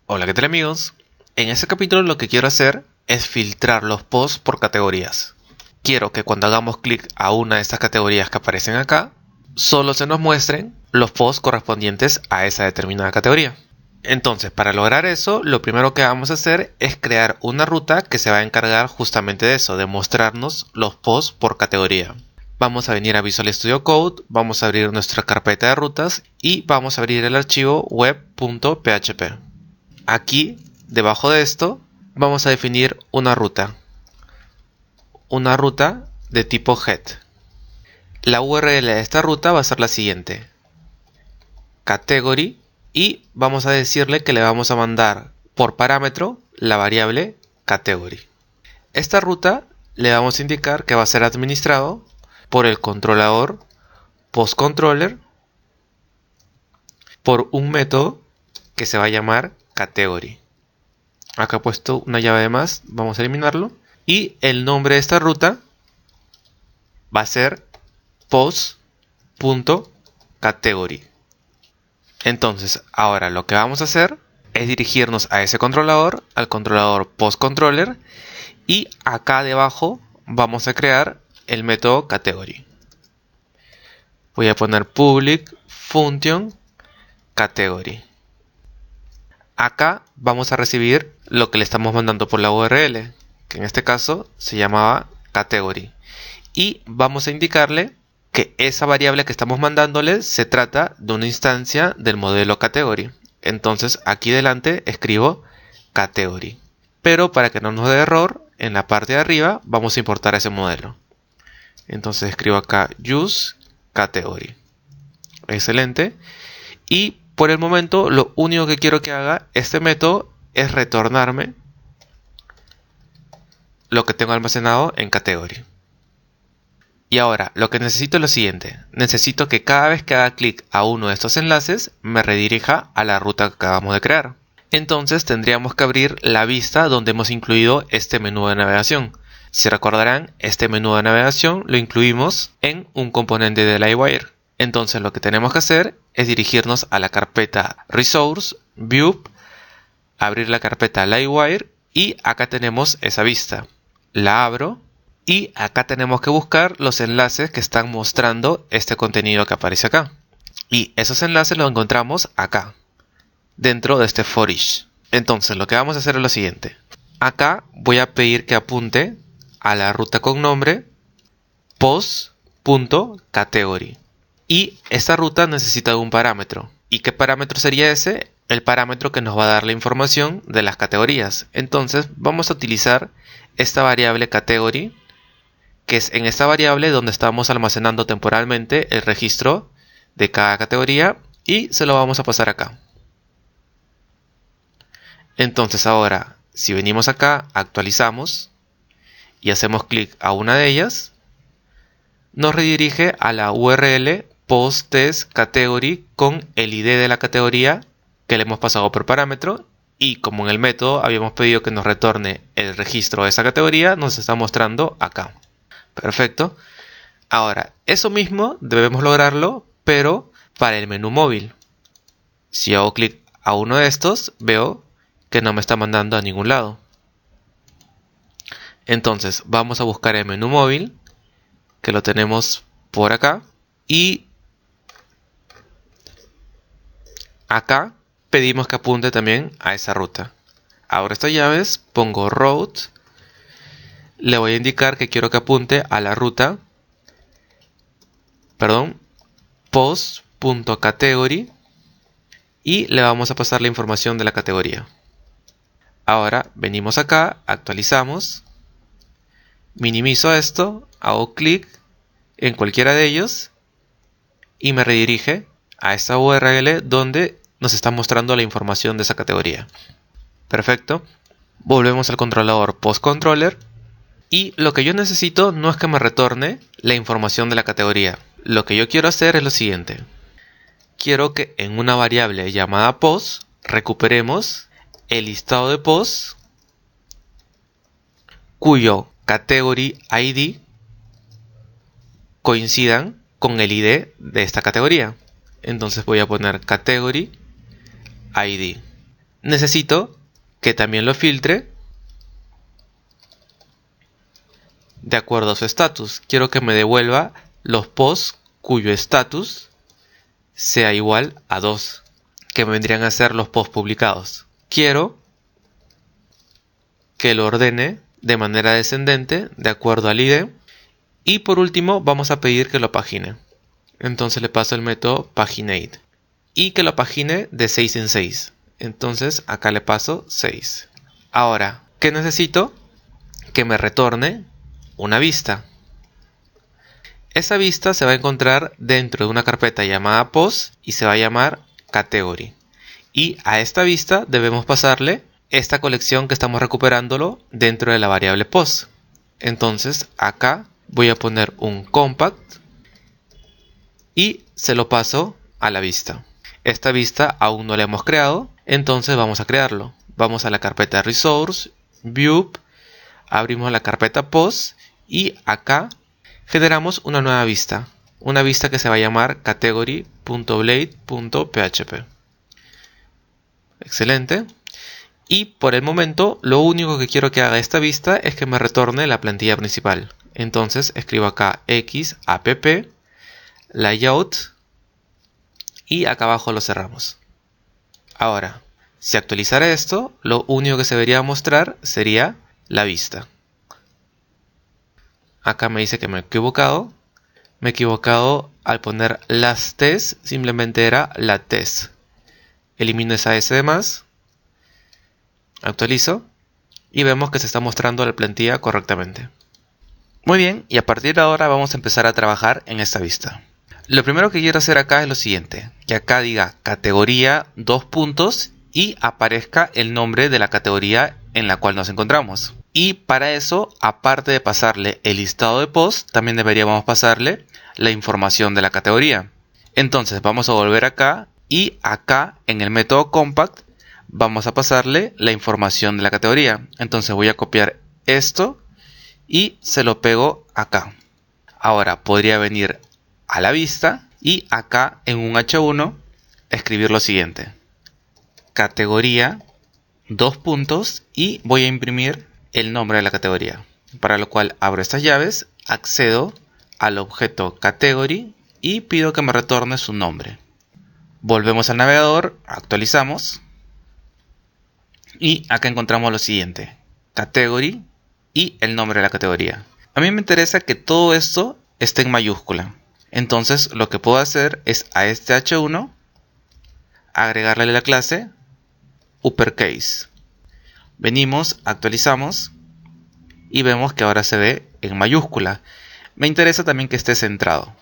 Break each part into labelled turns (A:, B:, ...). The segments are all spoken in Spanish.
A: Hola, ¿qué tal amigos? En este capítulo lo que quiero hacer es filtrar los posts por categorías. Quiero que cuando hagamos clic a una de estas categorías que aparecen acá, solo se nos muestren los posts correspondientes a esa determinada categoría. Entonces, para lograr eso, lo primero que vamos a hacer es crear una ruta que se va a encargar justamente de eso, de mostrarnos los posts por categoría. Vamos a venir a Visual Studio Code, vamos a abrir nuestra carpeta de rutas y vamos a abrir el archivo web.php. Aquí, debajo de esto, vamos a definir una ruta de tipo head. La URL de esta ruta va a ser la siguiente: category, y vamos a decirle que le vamos a mandar por parámetro la variable category. Esta ruta le vamos a indicar que va a ser administrado por el controlador postController por un método que se va a llamar category. Acá he puesto una llave de más, vamos a eliminarlo. Y el nombre de esta ruta va a ser post.category. Entonces, ahora lo que vamos a hacer es dirigirnos a ese controlador, al controlador postController, y acá debajo vamos a crear el método category. Voy a poner public function category. Acá vamos a recibir lo que le estamos mandando por la URL, que en este caso se llamaba category. Y vamos a indicarle que esa variable que estamos mandándole se trata de una instancia del modelo category. Entonces aquí delante escribo category. Pero para que no nos dé error, en la parte de arriba vamos a importar ese modelo. Entonces escribo acá use category. Excelente. Y por el momento lo único que quiero que haga este método es retornarme lo que tengo almacenado en category. Y ahora lo que necesito es lo siguiente: necesito que cada vez que haga clic a uno de estos enlaces me redirija a la ruta que acabamos de crear. Entonces tendríamos que abrir la vista donde hemos incluido este menú de navegación. Si recordarán, este menú de navegación lo incluimos en un componente de Livewire. Entonces lo que tenemos que hacer es dirigirnos a la carpeta Resource, View, abrir la carpeta Livewire y acá tenemos esa vista. La abro y acá tenemos que buscar los enlaces que están mostrando este contenido que aparece acá. Y esos enlaces los encontramos acá, dentro de este for each. Entonces lo que vamos a hacer es lo siguiente. Acá voy a pedir que apunte a la ruta con nombre post.category. Y esta ruta necesita un parámetro. ¿Y qué parámetro sería ese? El parámetro que nos va a dar la información de las categorías. Entonces vamos a utilizar esta variable category, que es en esta variable donde estamos almacenando temporalmente el registro de cada categoría, y se lo vamos a pasar acá. Entonces ahora, si venimos acá, actualizamos y hacemos clic a una de ellas, nos redirige a la URL post-test category con el ID de la categoría que le hemos pasado por parámetro, y como en el método habíamos pedido que nos retorne el registro de esa categoría, nos está mostrando acá. Perfecto. Ahora, eso mismo debemos lograrlo, pero para el menú móvil. Si hago clic a uno de estos, veo que no me está mandando a ningún lado. Entonces vamos a buscar el menú móvil, que lo tenemos por acá, y acá pedimos que apunte también a esa ruta. Abro estas llaves, pongo route, le voy a indicar que quiero que apunte a la ruta, post.category, y le vamos a pasar la información de la categoría. Ahora venimos acá, actualizamos, minimizo esto, hago clic en cualquiera de ellos y me redirige a esta URL donde nos está mostrando la información de esa categoría. Perfecto. Volvemos al controlador postController y lo que yo necesito no es que me retorne la información de la categoría. Lo que yo quiero hacer es lo siguiente. Quiero que en una variable llamada post recuperemos el listado de posts cuyo category ID coincidan con el ID de esta categoría. Entonces voy a poner category ID. necesito que también lo filtre de acuerdo a su estatus. Quiero que me devuelva los posts cuyo estatus sea igual a 2, que vendrían a ser los posts publicados. Quiero que lo ordene de manera descendente de acuerdo al ID. Y por último vamos a pedir que lo pagine. Entonces le paso el método paginate. Y que lo pagine de 6 en 6. Entonces acá le paso 6. Ahora, ¿qué necesito? Que me retorne una vista. Esa vista se va a encontrar dentro de una carpeta llamada post y se va a llamar category. Y a esta vista debemos pasarle esta colección que estamos recuperándolo dentro de la variable post. Entonces acá voy a poner un compact y se lo paso a la vista. Esta vista aún no la hemos creado, entonces vamos a crearlo. Vamos a la carpeta resource, view, abrimos la carpeta post y acá generamos una nueva vista. Una vista que se va a llamar category.blade.php. Excelente. Y por el momento lo único que quiero que haga esta vista es que me retorne la plantilla principal. Entonces escribo acá xapp layout y acá abajo lo cerramos. Ahora, si actualizara esto, lo único que se debería mostrar sería la vista. Acá me dice que me he equivocado. Me he equivocado al poner las T's, simplemente era la test. Elimino esa S de más. Actualizo y vemos que se está mostrando la plantilla correctamente. Muy bien, y a partir de ahora vamos a empezar a trabajar en esta vista. Lo primero que quiero hacer acá es lo siguiente, que acá diga categoría 2 puntos y aparezca el nombre de la categoría en la cual nos encontramos. Y para eso, aparte de pasarle el listado de posts, también deberíamos pasarle la información de la categoría. Entonces vamos a volver acá y acá en el método compact vamos a pasarle la información de la categoría. Entonces voy a copiar esto y se lo pego acá. Ahora podría venir a la vista y acá en un H1 escribir lo siguiente. Categoría 2 puntos y voy a imprimir el nombre de la categoría. Para lo cual abro estas llaves, accedo al objeto category y pido que me retorne su nombre. Volvemos al navegador, actualizamos. Y acá encontramos lo siguiente, category y el nombre de la categoría. A mí me interesa que todo esto esté en mayúscula. Entonces lo que puedo hacer es a este H1 agregarle la clase uppercase. Venimos, actualizamos y vemos que ahora se ve en mayúscula. Me interesa también que esté centrado,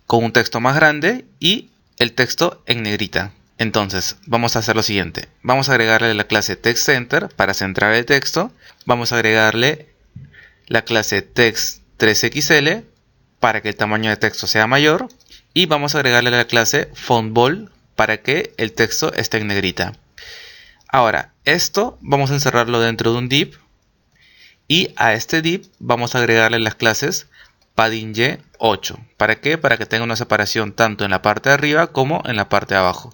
A: con un texto más grande y el texto en negrita. Entonces vamos a hacer lo siguiente, vamos a agregarle la clase textCenter para centrar el texto, vamos a agregarle la clase text3xl para que el tamaño de texto sea mayor y vamos a agregarle la clase fontbold para que el texto esté en negrita. Ahora esto vamos a encerrarlo dentro de un div y a este div vamos a agregarle las clases paddingye8. ¿Para qué? Para que tenga una separación tanto en la parte de arriba como en la parte de abajo.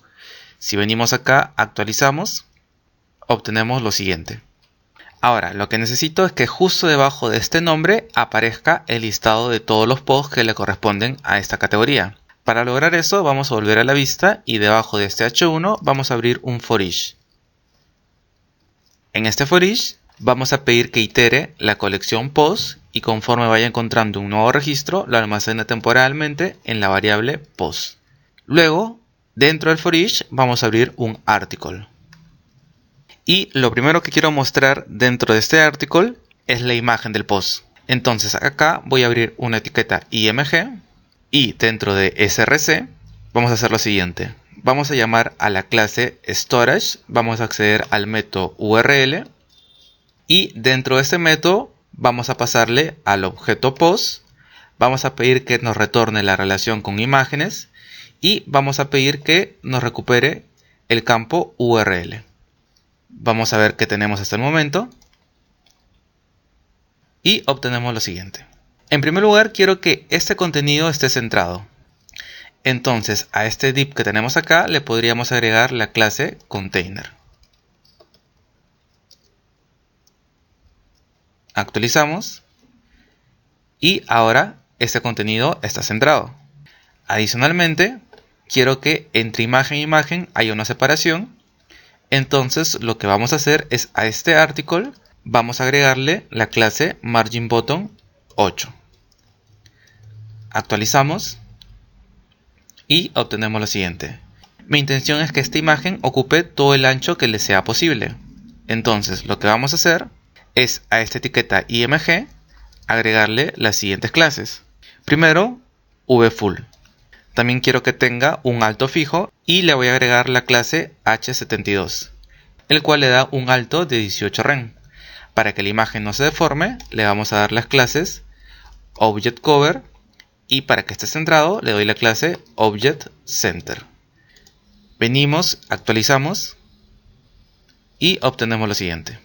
A: Si venimos acá, actualizamos, obtenemos lo siguiente. Ahora, lo que necesito es que justo debajo de este nombre aparezca el listado de todos los posts que le corresponden a esta categoría. Para lograr eso, vamos a volver a la vista y debajo de este H1 vamos a abrir un for each. En este for each vamos a pedir que itere la colección post y conforme vaya encontrando un nuevo registro, lo almacene temporalmente en la variable post. Luego, dentro del for each vamos a abrir un article. Y lo primero que quiero mostrar dentro de este article es la imagen del post. Entonces acá voy a abrir una etiqueta img y dentro de src vamos a hacer lo siguiente. Vamos a llamar a la clase storage, vamos a acceder al método url y dentro de este método vamos a pasarle al objeto post, vamos a pedir que nos retorne la relación con imágenes y vamos a pedir que nos recupere el campo URL. Vamos a ver qué tenemos hasta el momento. Y obtenemos lo siguiente. En primer lugar, quiero que este contenido esté centrado. Entonces, a este div que tenemos acá, le podríamos agregar la clase container. Actualizamos. Y ahora este contenido está centrado. Adicionalmente, quiero que entre imagen e imagen haya una separación. Entonces lo que vamos a hacer es a este article vamos a agregarle la clase MarginButton 8. Actualizamos y obtenemos lo siguiente. Mi intención es que esta imagen ocupe todo el ancho que le sea posible. Entonces lo que vamos a hacer es a esta etiqueta img agregarle las siguientes clases. Primero, vfull. También quiero que tenga un alto fijo y le voy a agregar la clase h72, el cual le da un alto de 18 rem. Para que la imagen no se deforme, le vamos a dar las clases objectCover y para que esté centrado le doy la clase objectCenter. Venimos, actualizamos y obtenemos lo siguiente.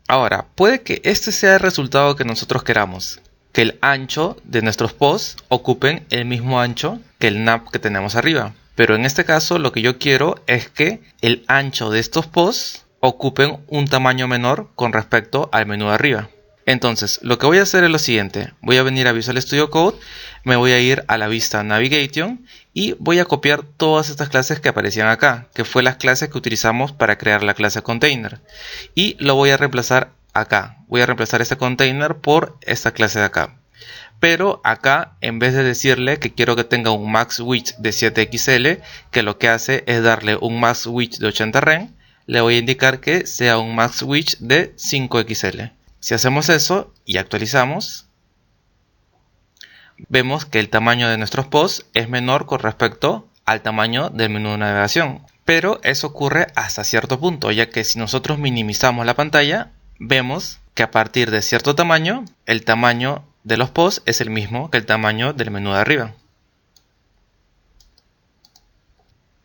A: Ahora, puede que este sea el resultado que nosotros queramos, que el ancho de nuestros posts ocupen el mismo ancho que el nav que tenemos arriba. Pero en este caso lo que yo quiero es que el ancho de estos posts ocupen un tamaño menor con respecto al menú de arriba. Entonces lo que voy a hacer es lo siguiente. Voy a venir a Visual Studio Code, me voy a ir a la vista Navigation y voy a copiar todas estas clases que aparecían acá, que fue las clases que utilizamos para crear la clase container. Y lo voy a reemplazar acá. Voy a reemplazar este container por esta clase de acá. Pero acá, en vez de decirle que quiero que tenga un max width de 7XL, que lo que hace es darle un max width de 80 rem, le voy a indicar que sea un max width de 5XL. Si hacemos eso y actualizamos, vemos que el tamaño de nuestros posts es menor con respecto al tamaño del menú de navegación. Pero eso ocurre hasta cierto punto, ya que si nosotros minimizamos la pantalla, vemos que a partir de cierto tamaño, el tamaño de los posts es el mismo que el tamaño del menú de arriba.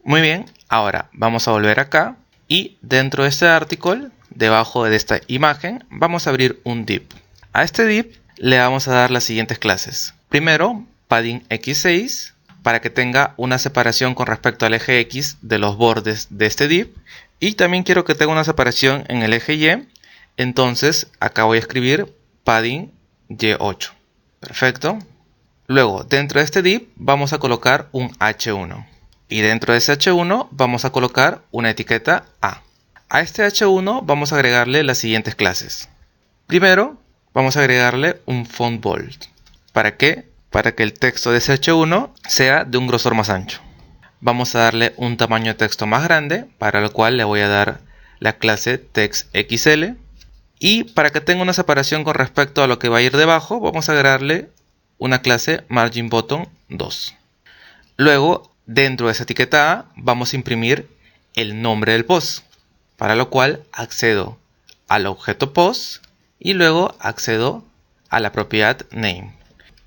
A: Muy bien, ahora vamos a volver acá y dentro de este article, debajo de esta imagen, vamos a abrir un div. A este div le vamos a dar las siguientes clases. Primero, padding x6 para que tenga una separación con respecto al eje X de los bordes de este div. Y también quiero que tenga una separación en el eje Y. Entonces acá voy a escribir padding Y8. Perfecto. Luego dentro de este div vamos a colocar un H1. Y dentro de ese H1 vamos a colocar una etiqueta A. A este H1 vamos a agregarle las siguientes clases. Primero vamos a agregarle un font bold. ¿Para qué? Para que el texto de ese H1 sea de un grosor más ancho. Vamos a darle un tamaño de texto más grande, para lo cual le voy a dar la clase textXL. Y para que tenga una separación con respecto a lo que va a ir debajo, vamos a agregarle una clase MarginButton 2. Luego, dentro de esa etiqueta A, vamos a imprimir el nombre del post, para lo cual accedo al objeto post y luego accedo a la propiedad name.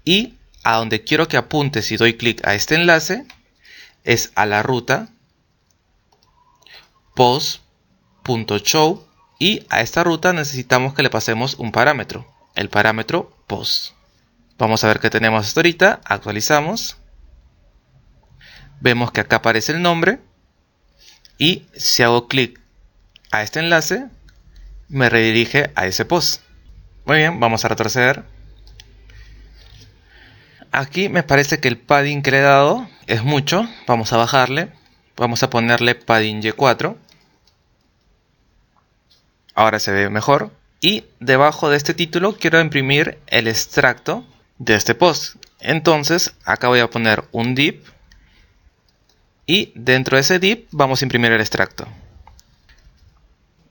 A: Y a donde quiero que apunte si doy clic a este enlace es a la ruta post.show. Y a esta ruta necesitamos que le pasemos un parámetro, el parámetro post. Vamos a ver qué tenemos hasta ahorita, actualizamos. Vemos que acá aparece el nombre y si hago clic a este enlace me redirige a ese post. Muy bien, vamos a retroceder. Aquí me parece que el padding que le he dado es mucho, vamos a bajarle, vamos a ponerle padding Y4. Ahora se ve mejor. Y debajo de este título quiero imprimir el extracto de este post. Entonces acá voy a poner un div. Y dentro de ese div vamos a imprimir el extracto.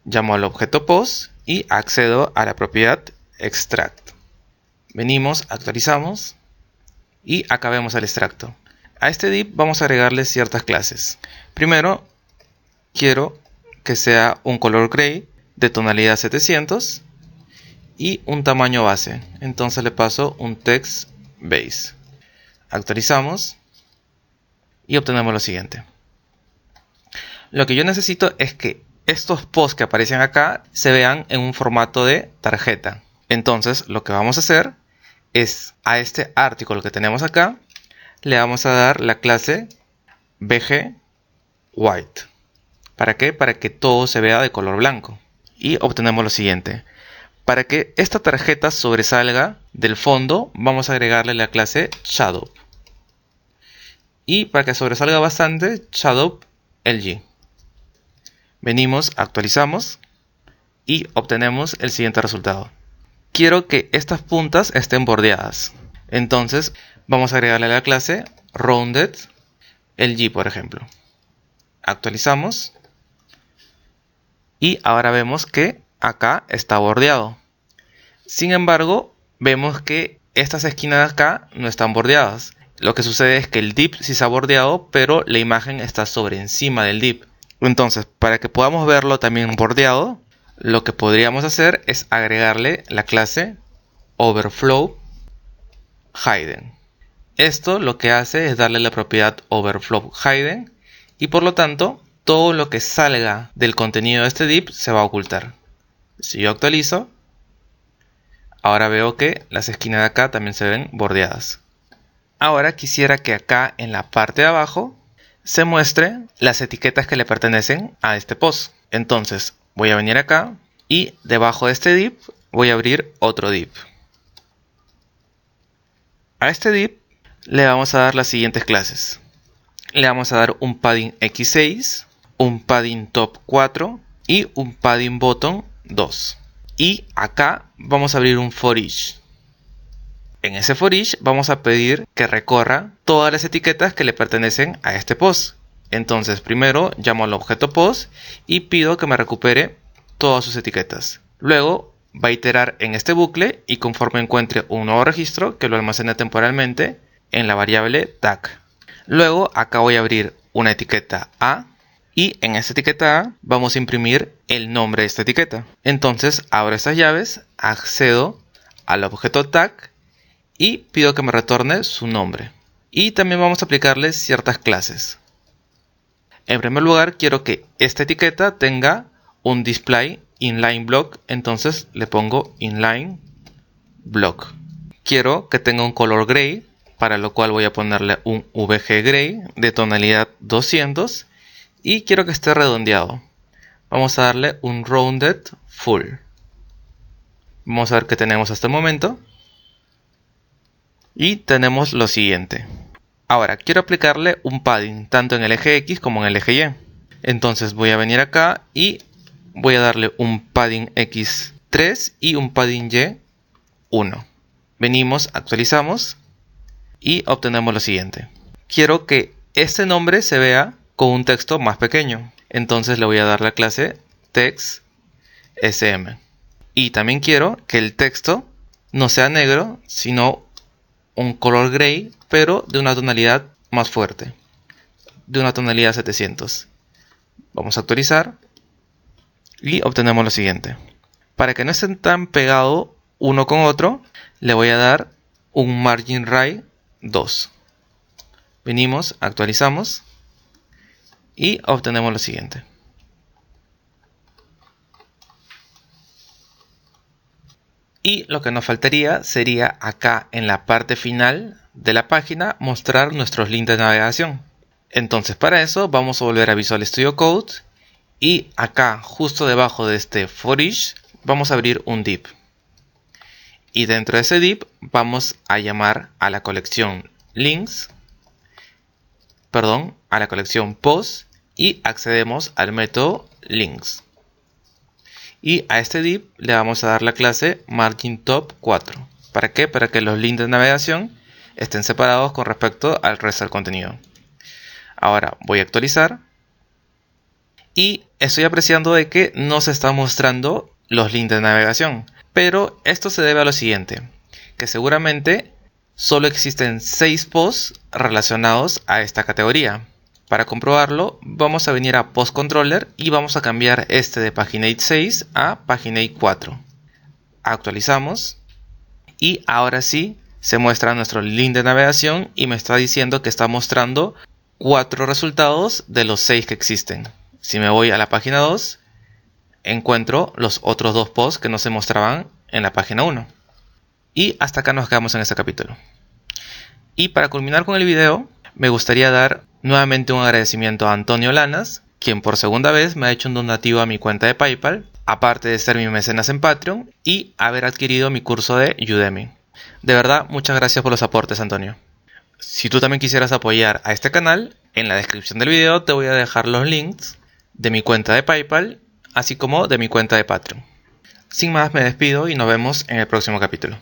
A: Llamo al objeto post y accedo a la propiedad extract. Venimos, actualizamos. Y acá vemos el extracto. A este div vamos a agregarle ciertas clases. Primero, quiero que sea un color gray de tonalidad 700 y un tamaño base. Entonces le paso un text base. Actualizamos y obtenemos lo siguiente. Lo que yo necesito es que estos posts que aparecen acá se vean en un formato de tarjeta. Entonces lo que vamos a hacer es a este artículo que tenemos acá le vamos a dar la clase bg white. ¿Para qué? Para que todo se vea de color blanco. Y obtenemos lo siguiente. Para que esta tarjeta sobresalga del fondo, vamos a agregarle la clase Shadow. Y para que sobresalga bastante, Shadow LG. Venimos, actualizamos y obtenemos el siguiente resultado. Quiero que estas puntas estén bordeadas. Entonces vamos a agregarle a la clase Rounded LG, por ejemplo. Actualizamos. Y ahora vemos que acá está bordeado. Sin embargo, vemos que estas esquinas de acá no están bordeadas. Lo que sucede es que el div sí se ha bordeado, pero la imagen está sobre encima del div. Entonces, para que podamos verlo también bordeado, lo que podríamos hacer es agregarle la clase Overflow Hidden. Esto lo que hace es darle la propiedad Overflow Hidden y por lo tanto todo lo que salga del contenido de este div se va a ocultar. Si yo actualizo, ahora veo que las esquinas de acá también se ven bordeadas. Ahora quisiera que acá en la parte de abajo se muestre las etiquetas que le pertenecen a este post. Entonces voy a venir acá y debajo de este div voy a abrir otro div. A este div le vamos a dar las siguientes clases. Le vamos a dar un padding x6, un padding top 4 y un padding bottom 2. Y acá vamos a abrir un for each. En ese for each vamos a pedir que recorra todas las etiquetas que le pertenecen a este post. Entonces primero llamo al objeto post y pido que me recupere todas sus etiquetas. Luego va a iterar en este bucle y conforme encuentre un nuevo registro que lo almacene temporalmente en la variable tag. Luego acá voy a abrir una etiqueta A y en esta etiqueta A vamos a imprimir el nombre de esta etiqueta. Entonces abro estas llaves, accedo al objeto tag y pido que me retorne su nombre. Y también vamos a aplicarle ciertas clases. En primer lugar quiero que esta etiqueta tenga un display inline block, entonces le pongo inline block. Quiero que tenga un color gray, para lo cual voy a ponerle un VG gray de tonalidad 200 y quiero que esté redondeado. Vamos a darle un rounded full. Vamos a ver qué tenemos hasta el momento. Y tenemos lo siguiente. Ahora quiero aplicarle un padding tanto en el eje X como en el eje Y. Entonces voy a venir acá y voy a darle un padding X3 y un padding Y1. Venimos, actualizamos y obtenemos lo siguiente. Quiero que este nombre se vea con un texto más pequeño. Entonces le voy a dar la clase text sm. Y también quiero que el texto no sea negro, sino un color gray, pero de una tonalidad más fuerte, de una tonalidad 700. Vamos a actualizar y obtenemos lo siguiente. Para que no estén tan pegados uno con otro, le voy a dar un margin right 2. Venimos, actualizamos y obtenemos lo siguiente. Y lo que nos faltaría sería acá en la parte final de la página mostrar nuestros links de navegación. Entonces para eso vamos a volver a Visual Studio Code y acá justo debajo de este for each vamos a abrir un div. Y dentro de ese div vamos a llamar a la colección links, a la colección post y accedemos al método links. Y a este div le vamos a dar la clase margin top 4. ¿Para qué? Para que los links de navegación estén separados con respecto al resto del contenido. Ahora voy a actualizar. Y estoy apreciando de que no se están mostrando los links de navegación. Pero esto se debe a lo siguiente. Que seguramente solo existen 6 posts relacionados a esta categoría. Para comprobarlo, vamos a venir a Post Controller y vamos a cambiar este de Paginate 6 a Paginate 4. Actualizamos y ahora sí se muestra nuestro link de navegación y me está diciendo que está mostrando 4 resultados de los 6 que existen. Si me voy a la página 2, encuentro los otros 2 posts que no se mostraban en la página 1. Y hasta acá nos quedamos en este capítulo. Y para culminar con el video, me gustaría dar nuevamente un agradecimiento a Antonio Lanas, quien por segunda vez me ha hecho un donativo a mi cuenta de PayPal aparte de ser mi mecenas en Patreon y haber adquirido mi curso de Udemy. De verdad, muchas gracias por los aportes, Antonio. Si tú también quisieras apoyar a este canal, en la descripción del video te voy a dejar los links de mi cuenta de PayPal, así como de mi cuenta de Patreon. Sin más, me despido y nos vemos en el próximo capítulo.